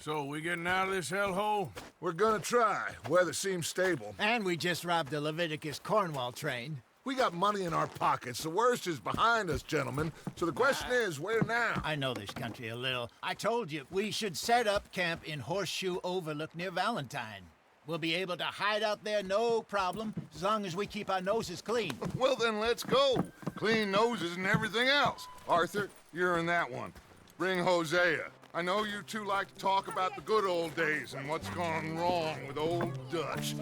So, we getting out of this hellhole? We're gonna try. Weather seems stable. And we just robbed the Leviticus Cornwall train. We got money in our pockets. The worst is behind us, gentlemen. So the question is, where now? I know this country a little. I told you, we should set up camp in Horseshoe Overlook near Valentine. We'll be able to hide out there, no problem, as long as we keep our noses clean. Well, then let's go. Clean noses and everything else. Arthur, you're in that one. Bring Hosea. I know you two like to talk about the good old days and what's gone wrong with old Dutch.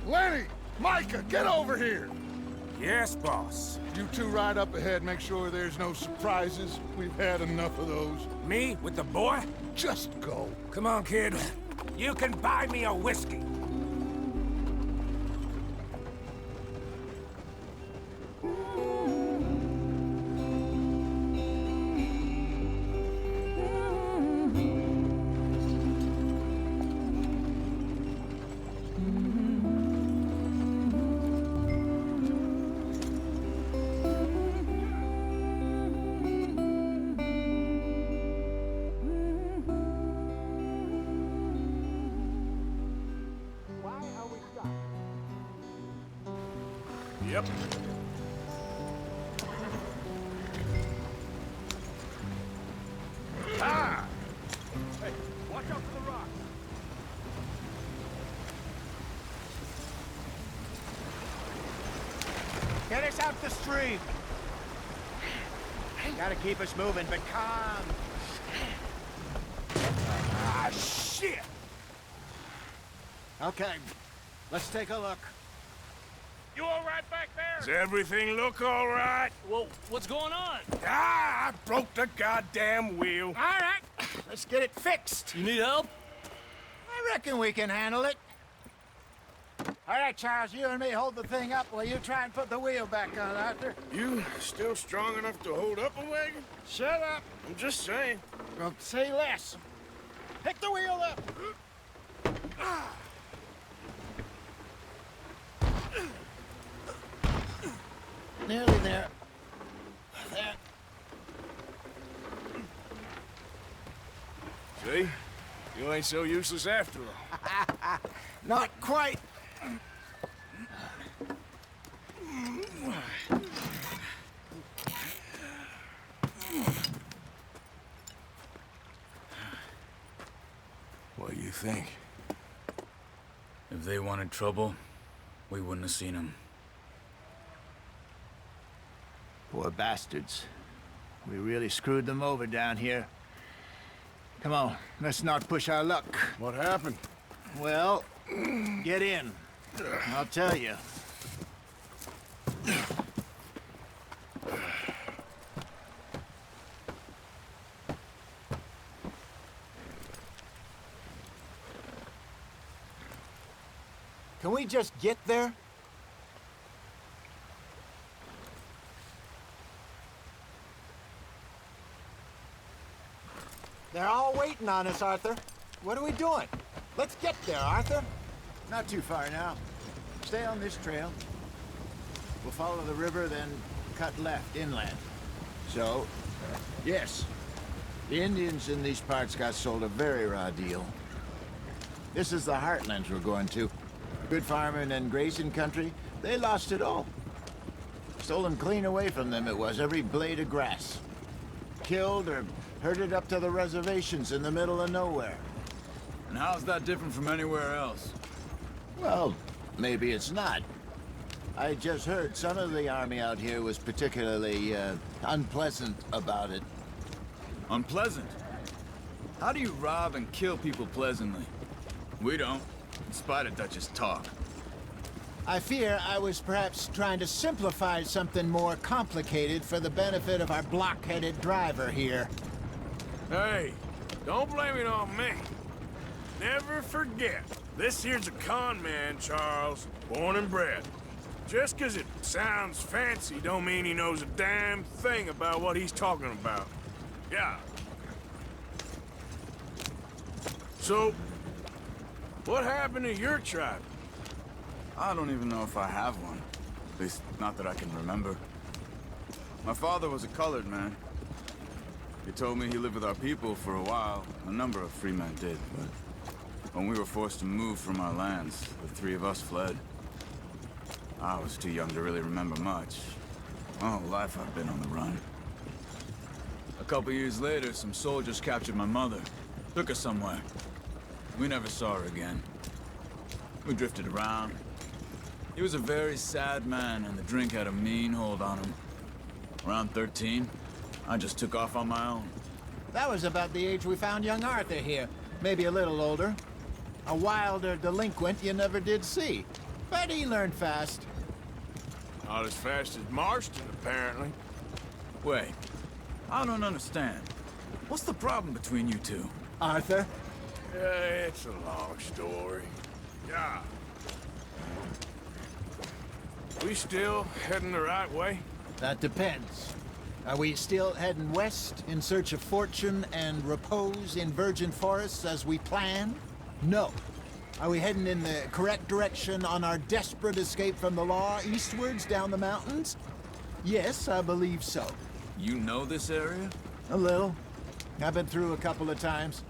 Lenny! Micah, get over here! Yes, boss. You two ride up ahead, make sure there's no surprises. We've had enough of those. Me with the boy? Just go. Come on, kid. You can buy me a whiskey. Yep. Ah! Hey, watch out for the rocks. Get us out the stream. Gotta keep us moving, but calm. Ah, shit! Okay, let's take a look. You all right back there? Does everything look all right? Well, what's going on? Ah, I broke the goddamn wheel. All right, let's get it fixed. You need help? I reckon we can handle it. All right, Charles, you and me hold the thing up while you try and put the wheel back on, Arthur. You still strong enough to hold up a wagon? Shut up. I'm just saying. Well, say less. Pick the wheel up. Nearly there. There. See? You ain't so useless after all. Not quite. What do you think? If they wanted trouble, we wouldn't have seen them. Poor bastards. We really screwed them over down here. Come on, let's not push our luck. What happened? Well, get in. I'll tell you. Can we just get there? They're all waiting on us, Arthur. What are we doing? Let's get there, Arthur. Not too far now. Stay on this trail. We'll follow the river, then cut left inland. So, yes, the Indians in these parts got sold a very raw deal. This is the heartlands we're going to. Good farming and grazing country, they lost it all. Stolen clean away from them it was, every blade of grass. Killed or herded up to the reservations in the middle of nowhere. And how's that different from anywhere else? Well, maybe it's not. I just heard some of the army out here was particularly, unpleasant about it. Unpleasant? How do you rob and kill people pleasantly? We don't, in spite of Dutch's talk. I fear I was perhaps trying to simplify something more complicated for the benefit of our block-headed driver here. Hey, don't blame it on me. Never forget, this here's a con man, Charles, born and bred. Just 'cause it sounds fancy don't mean he knows a damn thing about what he's talking about. Yeah. So, what happened to your tribe? I don't even know if I have one. At least, not that I can remember. My father was a colored man. He told me he lived with our people for a while. A number of free men did, but when we were forced to move from our lands, the three of us fled. I was too young to really remember much. My whole life I've been on the run. A couple years later, some soldiers captured my mother. Took her somewhere. We never saw her again. We drifted around. He was a very sad man, and the drink had a mean hold on him. Around 13, I just took off on my own. That was about the age we found young Arthur here. Maybe a little older. A wilder delinquent you never did see. But he learned fast. Not as fast as Marston, apparently. Wait, I don't understand. What's the problem between you two? Arthur? It's a long story. Yeah. We still heading the right way? That depends. Are we still heading west in search of fortune and repose in virgin forests as we planned? No. Are we heading in the correct direction on our desperate escape from the law eastwards down the mountains? Yes, I believe so. You know this area? A little. I've been through a couple of times.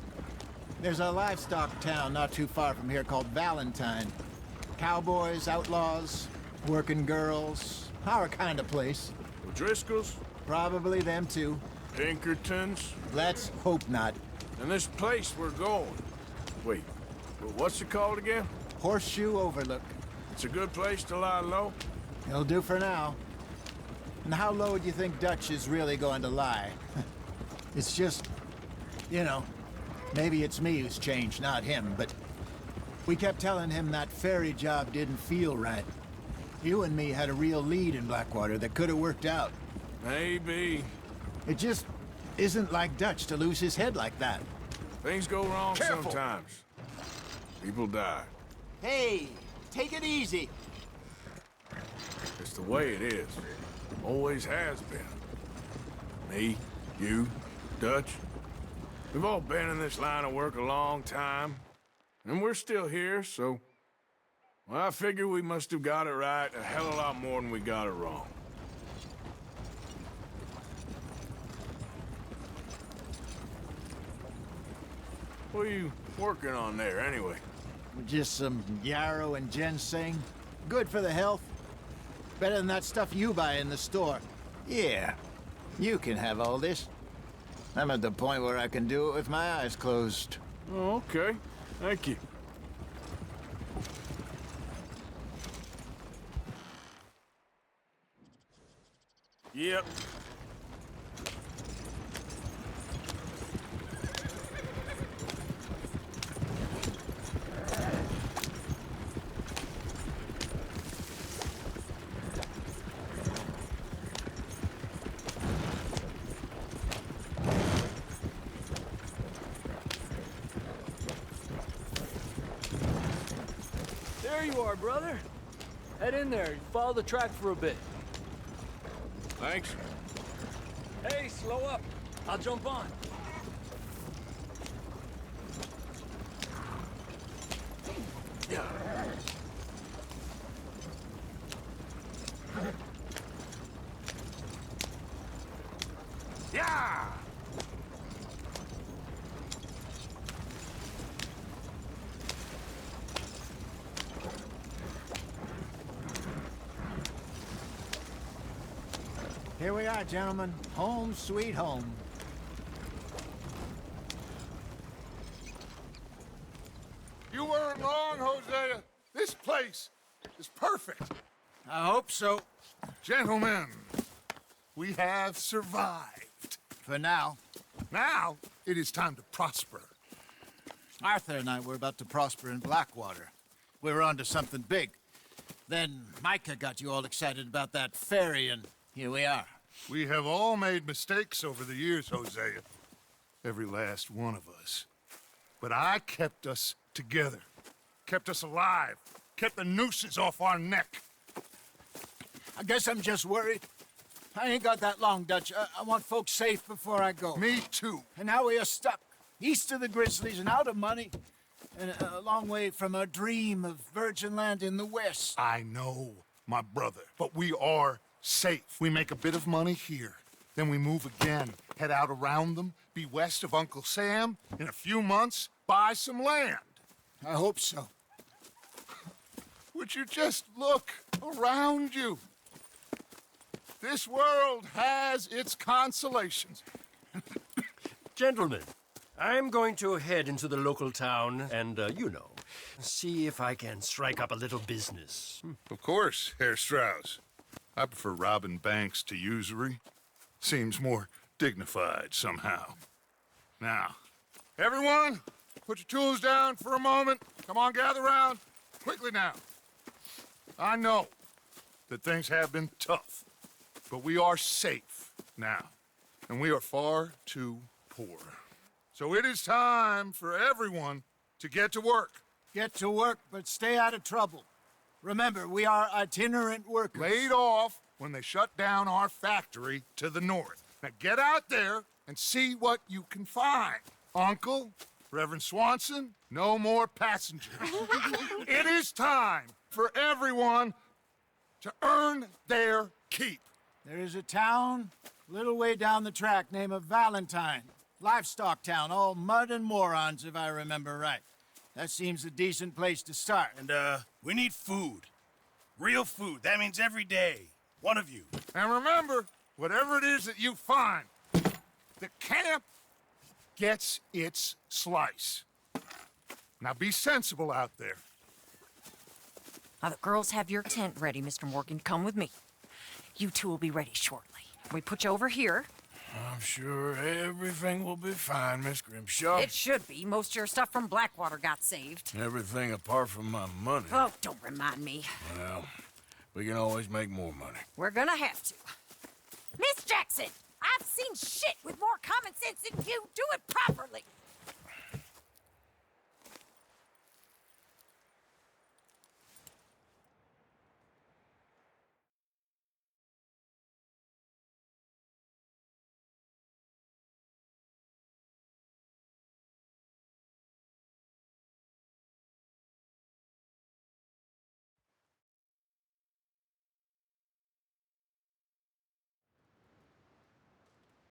There's a livestock town not too far from here called Valentine. Cowboys, outlaws, working girls, our kind of place. O'Driscoll's? Probably them too. Pinkertons? Let's hope not. And this place we're going. Wait, what's it called again? Horseshoe Overlook. It's a good place to lie low? It'll do for now. And how low do you think Dutch is really going to lie? It's just, you know, maybe it's me who's changed, not him, but we kept telling him that ferry job didn't feel right. You and me had a real lead in Blackwater that could have worked out. Maybe. It just isn't like Dutch to lose his head like that. Things go wrong Careful. sometimes. People die. Hey, take it easy. It's the way it is. Always has been. Me, you, Dutch. We've all been in this line of work a long time. And we're still here, so... Well, I figure we must have got it right a hell of a lot more than we got it wrong. What are you working on there, anyway? Just some yarrow and ginseng. Good for the health. Better than that stuff you buy in the store. Yeah, you can have all this. I'm at the point where I can do it with my eyes closed. Oh, okay. Thank you. Yep. There you are, brother. Head in there. Follow the track for a bit. Thanks. Hey, slow up. I'll jump on. Yeah! Here we are, gentlemen. Home sweet home. You weren't wrong, Hosea. This place is perfect. I hope so. Gentlemen, we have survived. For now. Now, it is time to prosper. Arthur and I were about to prosper in Blackwater. We were onto something big. Then Micah got you all excited about that ferry, and here we are. We have all made mistakes over the years, Hosea. Every last one of us. But I kept us together. Kept us alive. Kept the nooses off our neck. I guess I'm just worried. I ain't got that long, Dutch. I want folks safe before I go. Me too. And now we are stuck, east of the Grizzlies and out of money, and a long way from our dream of virgin land in the west. I know, my brother, but we are safe. We make a bit of money here, then we move again, head out around them, be west of Uncle Sam, in a few months, buy some land. I hope so. Would you just look around you? This world has its consolations. Gentlemen, I'm going to head into the local town and, see if I can strike up a little business. Of course, Herr Strauss. I prefer robbing banks to usury. Seems more dignified somehow. Now, everyone, put your tools down for a moment. Come on, gather round. Quickly now. I know that things have been tough, but we are safe now, and we are far too poor. So it is time for everyone to get to work. Get to work, but stay out of trouble. Remember, we are itinerant workers. Laid off when they shut down our factory to the north. Now get out there and see what you can find. Uncle, Reverend Swanson, no more passengers. It is time for everyone to earn their keep. There is a town a little way down the track named Valentine. Livestock town, all mud and morons, if I remember right. That seems a decent place to start. And, we need food. Real food. That means every day. One of you. And remember, whatever it is that you find, the camp gets its slice. Now be sensible out there. Now, the girls have your tent ready, Mr. Morgan. Come with me. You two will be ready shortly. We put you over here. I'm sure everything will be fine, Miss Grimshaw. It should be. Most of your stuff from Blackwater got saved. Everything apart from my money. Oh, don't remind me. Well, we can always make more money. We're gonna have to. Miss Jackson, I've seen shit with more common sense than you. Do it properly.